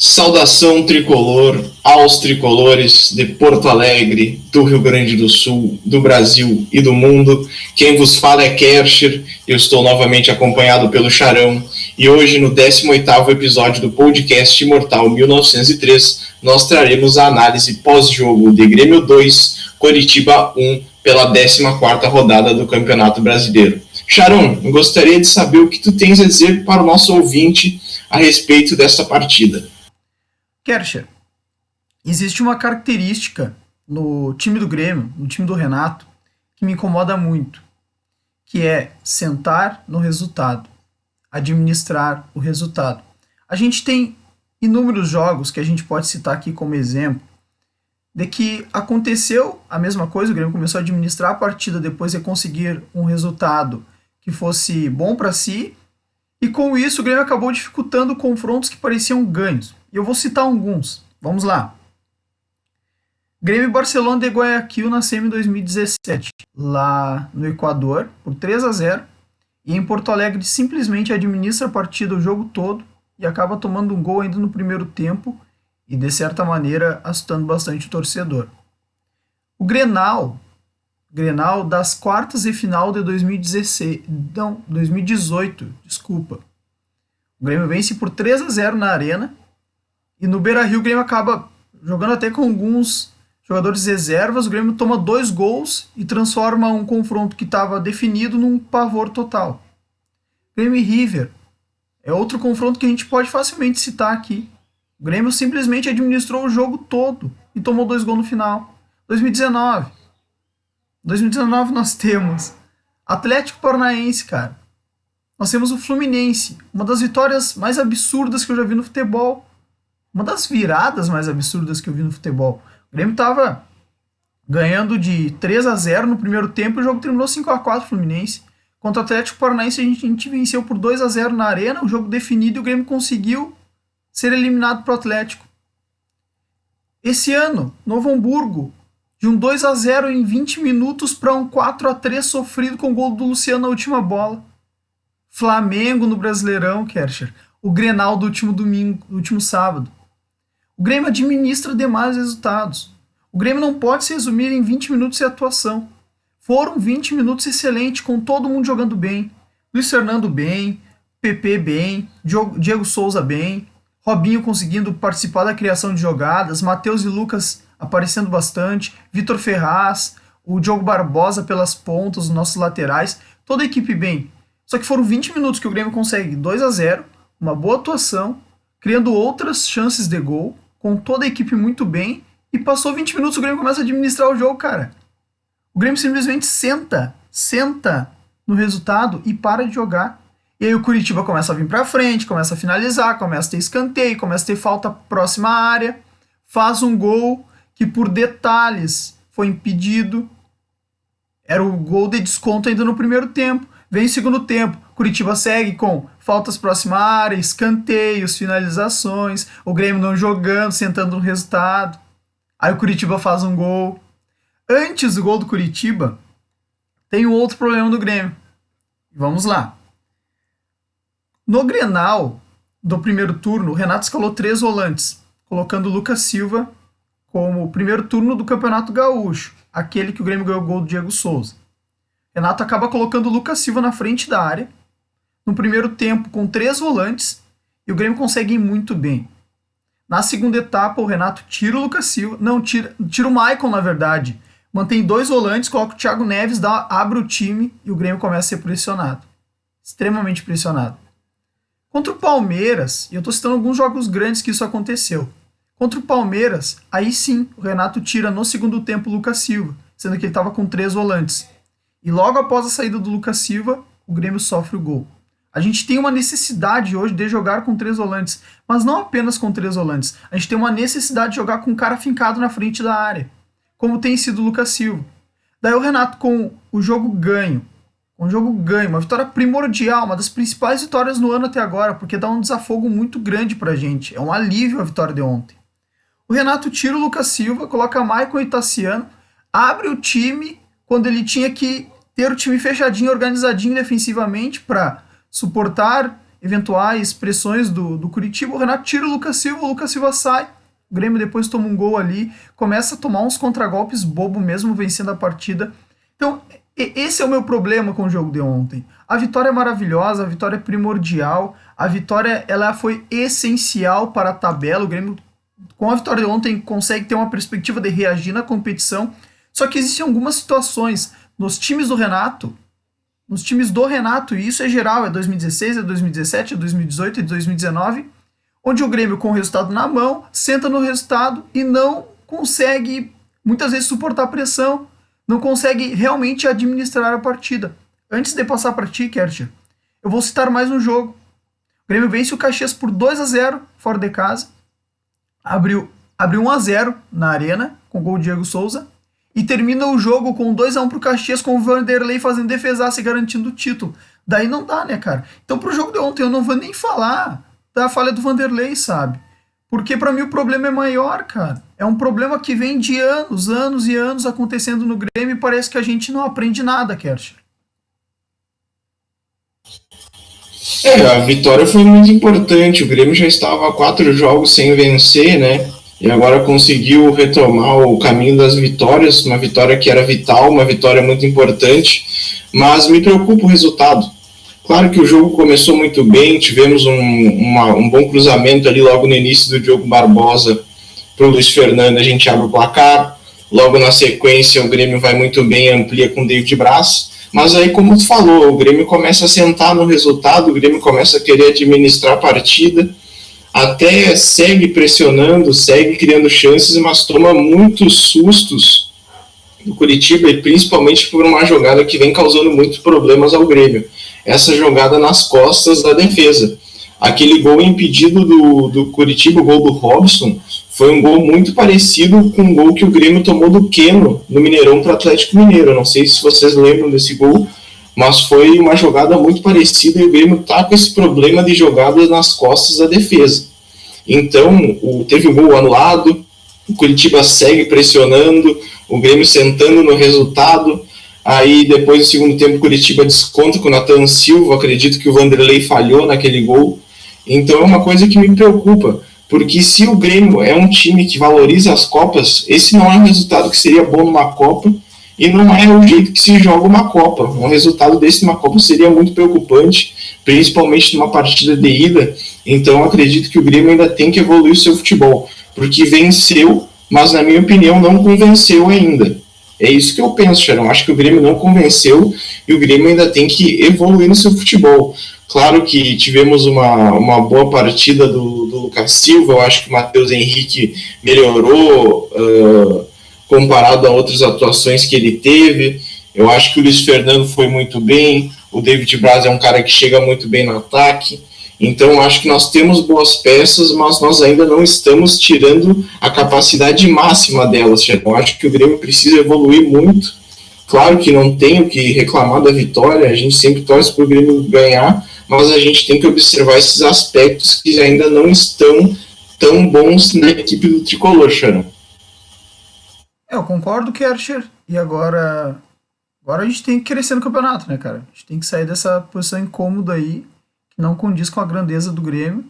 Saudação tricolor aos tricolores de Porto Alegre, do Rio Grande do Sul, do Brasil e do mundo. Quem vos fala é Kercher, eu estou novamente acompanhado pelo Charão, e hoje no 18º episódio do podcast Imortal 1903, nós traremos a análise pós-jogo de Grêmio 2, Coritiba 1, pela 14ª rodada do Campeonato Brasileiro. Charão, eu gostaria de saber o que tu tens a dizer para o nosso ouvinte a respeito desta partida. Kercher, existe uma característica no time do Grêmio, no time do Renato, que me incomoda muito, que é sentar no resultado, administrar o resultado. A gente tem inúmeros jogos que a gente pode citar aqui como exemplo, de que aconteceu a mesma coisa, o Grêmio começou a administrar a partida depois de conseguir um resultado que fosse bom para si, e com isso o Grêmio acabou dificultando confrontos que pareciam ganhos. E eu vou citar alguns. Vamos lá. Grêmio e Barcelona de Guayaquil na semi 2017, lá no Equador, por 3-0. E em Porto Alegre simplesmente administra a partida o jogo todo e acaba tomando um gol ainda no primeiro tempo e, de certa maneira, assustando bastante o torcedor. O Grenal das quartas de final de 2018, desculpa. O Grêmio vence por 3-0 na Arena e no Beira-Rio o Grêmio acaba jogando até com alguns jogadores reservas. O Grêmio toma 2 gols e transforma um confronto que estava definido num pavor total. Grêmio e River é outro confronto que a gente pode facilmente citar aqui. O Grêmio simplesmente administrou o jogo todo e tomou 2 gols no final. 2019 nós temos Atlético Paranaense, cara. Nós temos o Fluminense, uma das vitórias mais absurdas que eu já vi no futebol. Uma das viradas mais absurdas que eu vi no futebol. O Grêmio estava ganhando de 3-0 no primeiro tempo e o jogo terminou 5-4 Fluminense. Contra o Atlético Paranaense a gente venceu por 2-0 na Arena, o jogo definido, e o Grêmio conseguiu ser eliminado para o Atlético. Esse ano, Novo Hamburgo, de um 2-0 em 20 minutos para um 4-3 sofrido com o gol do Luciano na última bola. Flamengo no Brasileirão, Kercher. O Grenal do último domingo, do último sábado. O Grêmio administra demais resultados. O Grêmio não pode se resumir em 20 minutos de atuação. Foram 20 minutos excelentes, com todo mundo jogando bem. Luiz Fernando bem, PP bem, Diego Souza bem, Robinho conseguindo participar da criação de jogadas, Matheus e Lucas aparecendo bastante, Vitor Ferraz, o Diogo Barbosa pelas pontas, os nossos laterais, toda a equipe bem. Só que foram 20 minutos que o Grêmio consegue 2-0, uma boa atuação, criando outras chances de gol, com toda a equipe muito bem, e passou 20 minutos, o Grêmio começa a administrar o jogo, cara. O Grêmio simplesmente senta no resultado e para de jogar. E aí o Coritiba começa a vir pra frente, começa a finalizar, começa a ter escanteio, começa a ter falta próxima à área, faz um gol que por detalhes foi impedido. Era o gol de desconto ainda no primeiro tempo. Vem o segundo tempo, Coritiba segue com faltas próxima à área, escanteios, finalizações, o Grêmio não jogando, sentando no resultado. Aí o Coritiba faz um gol. Antes do gol do Coritiba, tem um outro problema do Grêmio. Vamos lá. No Grenal do primeiro turno, o Renato escalou 3 volantes, colocando o Lucas Silva como o primeiro turno do Campeonato Gaúcho, aquele que o Grêmio ganhou o gol do Diego Souza. Renato acaba colocando o Lucas Silva na frente da área, no primeiro tempo com 3 volantes, e o Grêmio consegue ir muito bem. Na segunda etapa, o Renato tira o Lucas Silva, tira o Maicon, na verdade, mantém 2 volantes, coloca o Thiago Neves, abre o time e o Grêmio começa a ser pressionado. Extremamente pressionado. Contra o Palmeiras, e eu estou citando alguns jogos grandes que isso aconteceu. Contra o Palmeiras, aí sim, o Renato tira no segundo tempo o Lucas Silva, sendo que ele estava com 3 volantes. E logo após a saída do Lucas Silva, o Grêmio sofre o gol. A gente tem uma necessidade hoje de jogar com 3 volantes, mas não apenas com 3 volantes. A gente tem uma necessidade de jogar com um cara fincado na frente da área, como tem sido o Lucas Silva. Daí o Renato, com o jogo ganho, uma vitória primordial, uma das principais vitórias no ano até agora, porque dá um desafogo muito grande pra gente. É um alívio a vitória de ontem. O Renato tira o Lucas Silva, coloca Maicon e Tassiano, abre o time quando ele tinha que ter o time fechadinho, organizadinho defensivamente para suportar eventuais pressões do Curitiba, o Renato tira o Lucas Silva sai, o Grêmio depois toma um gol ali, começa a tomar uns contragolpes bobo mesmo vencendo a partida. Então, esse é o meu problema com o jogo de ontem. A vitória é maravilhosa, a vitória é primordial, a vitória ela foi essencial para a tabela. O Grêmio, com a vitória de ontem, consegue ter uma perspectiva de reagir na competição. Só que existem algumas situações nos times do Renato, e isso é geral, é 2016, é 2017, é 2018 e 2019, onde o Grêmio, com o resultado na mão, senta no resultado e não consegue, muitas vezes, suportar a pressão, não consegue realmente administrar a partida. Antes de passar para ti, Kercher, eu vou citar mais um jogo. O Grêmio vence o Caxias por 2-0 fora de casa, abriu 1-0 na Arena, com o gol de Diego Souza, e termina o jogo com 2-1 pro Caxias, com o Vanderlei fazendo defesaça e garantindo o título. Daí não dá, né, cara? Então pro jogo de ontem eu não vou nem falar da falha do Vanderlei, sabe? Porque pra mim o problema é maior, cara. É um problema que vem de anos e anos acontecendo no Grêmio e parece que a gente não aprende nada, Kercher. A vitória foi muito importante. O Grêmio já estava há 4 jogos sem vencer, né? E agora conseguiu retomar o caminho das vitórias, uma vitória que era vital, uma vitória muito importante, mas me preocupa o resultado. Claro que o jogo começou muito bem, tivemos um bom cruzamento ali logo no início do Diogo Barbosa para o Luiz Fernando, a gente abre o placar, logo na sequência o Grêmio vai muito bem, amplia com o David Braz, mas aí, como tu falou, o Grêmio começa a sentar no resultado, o Grêmio começa a querer administrar a partida, até segue pressionando, segue criando chances, mas toma muitos sustos do Curitiba, e principalmente por uma jogada que vem causando muitos problemas ao Grêmio. Essa jogada nas costas da defesa. Aquele gol impedido do Curitiba, o gol do Robson, foi um gol muito parecido com o gol que o Grêmio tomou do Keno no Mineirão para o Atlético Mineiro. Eu não sei se vocês lembram desse gol, mas foi uma jogada muito parecida e o Grêmio está com esse problema de jogadas nas costas da defesa. Então, teve o gol anulado, o Curitiba segue pressionando, o Grêmio sentando no resultado, aí depois do segundo tempo o Curitiba desconta com o Nathan Silva, acredito que o Vanderlei falhou naquele gol, então é uma coisa que me preocupa, porque se o Grêmio é um time que valoriza as Copas, esse não é um resultado que seria bom numa Copa, e não é o jeito que se joga uma Copa. Um resultado desse numa Copa seria muito preocupante, principalmente numa partida de ida. Então eu acredito que o Grêmio ainda tem que evoluir o seu futebol, porque venceu, mas na minha opinião não convenceu ainda. É isso que eu penso, Sharon. Acho que o Grêmio não convenceu e o Grêmio ainda tem que evoluir no seu futebol. Claro que tivemos uma boa partida do Lucas Silva, eu acho que o Matheus Henrique melhorou comparado a outras atuações que ele teve. Eu acho que o Luiz Fernando foi muito bem, o David Braz é um cara que chega muito bem no ataque, então eu acho que nós temos boas peças, mas nós ainda não estamos tirando a capacidade máxima delas. Eu acho que o Grêmio precisa evoluir muito. Claro que não tenho que reclamar da vitória, a gente sempre torce para o Grêmio ganhar, mas a gente tem que observar esses aspectos que ainda não estão tão bons na equipe do Tricolor, Sharon. Eu concordo, Kercher, e agora a gente tem que crescer no campeonato, né, cara? A gente tem que sair dessa posição incômoda aí, que não condiz com a grandeza do Grêmio.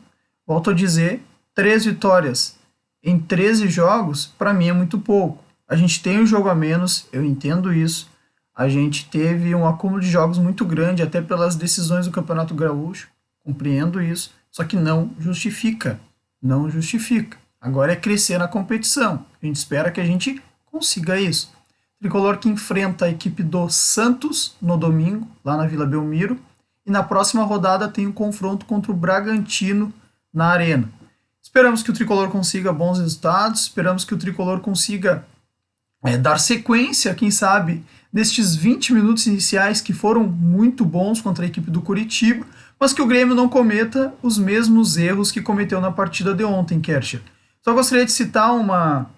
Volto a dizer, 3 vitórias em 13 jogos, para mim é muito pouco. A gente tem um jogo a menos, eu entendo isso. A gente teve um acúmulo de jogos muito grande, até pelas decisões do Campeonato Gaúcho, compreendo isso, só que não justifica. Não justifica. Agora é crescer na competição. A gente espera que a gente consiga isso. Tricolor que enfrenta a equipe do Santos no domingo, lá na Vila Belmiro, e na próxima rodada tem um confronto contra o Bragantino na Arena. Esperamos que o Tricolor consiga bons resultados, esperamos que o Tricolor consiga dar sequência, quem sabe, nestes 20 minutos iniciais que foram muito bons contra a equipe do Curitiba, mas que o Grêmio não cometa os mesmos erros que cometeu na partida de ontem, Kercher. Só gostaria de citar uma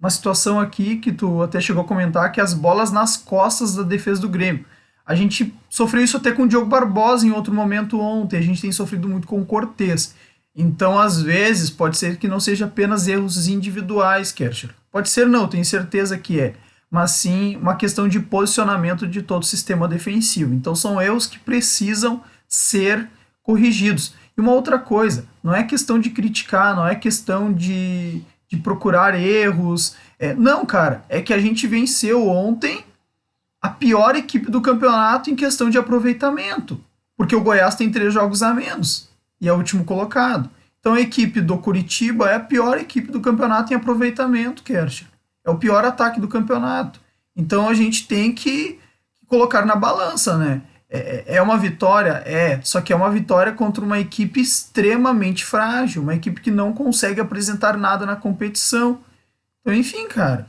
situação aqui que tu até chegou a comentar, que é as bolas nas costas da defesa do Grêmio. A gente sofreu isso até com o Diogo Barbosa em outro momento ontem, a gente tem sofrido muito com o Cortez. Então, às vezes, pode ser que não seja apenas erros individuais, Kercher. Pode ser não, tenho certeza que é. Mas sim uma questão de posicionamento de todo o sistema defensivo. Então, são erros que precisam ser corrigidos. E uma outra coisa, não é questão de criticar, não é questão de procurar erros. Não, cara, é que a gente venceu ontem a pior equipe do campeonato em questão de aproveitamento. Porque o Goiás tem 3 jogos a menos e é o último colocado. Então a equipe do Curitiba é a pior equipe do campeonato em aproveitamento, Kercher. É o pior ataque do campeonato. Então a gente tem que colocar na balança, né? É uma vitória? Só que é uma vitória contra uma equipe extremamente frágil, uma equipe que não consegue apresentar nada na competição. Então, enfim, cara,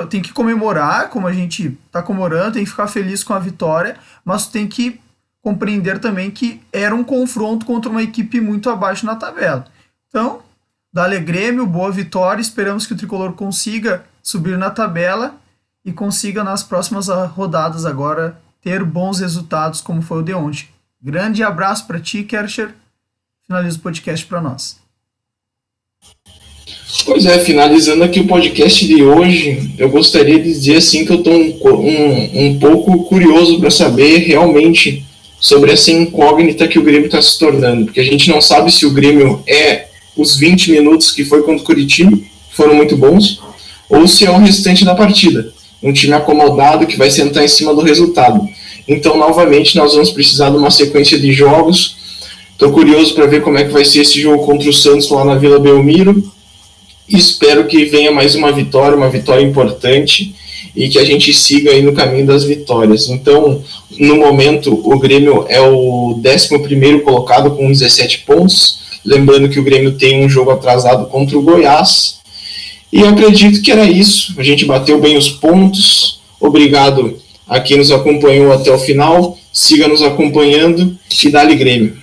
tem que comemorar, como a gente tá comemorando, tem que ficar feliz com a vitória, mas tem que compreender também que era um confronto contra uma equipe muito abaixo na tabela. Então, dá-lhe Grêmio, boa vitória, esperamos que o Tricolor consiga subir na tabela e consiga nas próximas rodadas agora ter bons resultados como foi o de ontem. Grande abraço para ti, Kercher. Finaliza o podcast para nós. Pois é, finalizando aqui o podcast de hoje, eu gostaria de dizer assim que eu estou um pouco curioso para saber realmente sobre essa incógnita que o Grêmio está se tornando, porque a gente não sabe se o Grêmio é os 20 minutos que foi contra o Curitiba, que foram muito bons, ou se é o restante da partida, um time acomodado que vai sentar em cima do resultado. Então, novamente, nós vamos precisar de uma sequência de jogos. Estou curioso para ver como é que vai ser esse jogo contra o Santos lá na Vila Belmiro. Espero que venha mais uma vitória importante, e que a gente siga aí no caminho das vitórias. Então, no momento, o Grêmio é o 11º colocado com 17 pontos. Lembrando que o Grêmio tem um jogo atrasado contra o Goiás. E eu acredito que era isso. A gente bateu bem os pontos. Obrigado a quem nos acompanhou até o final. Siga nos acompanhando e dá-lhe Grêmio.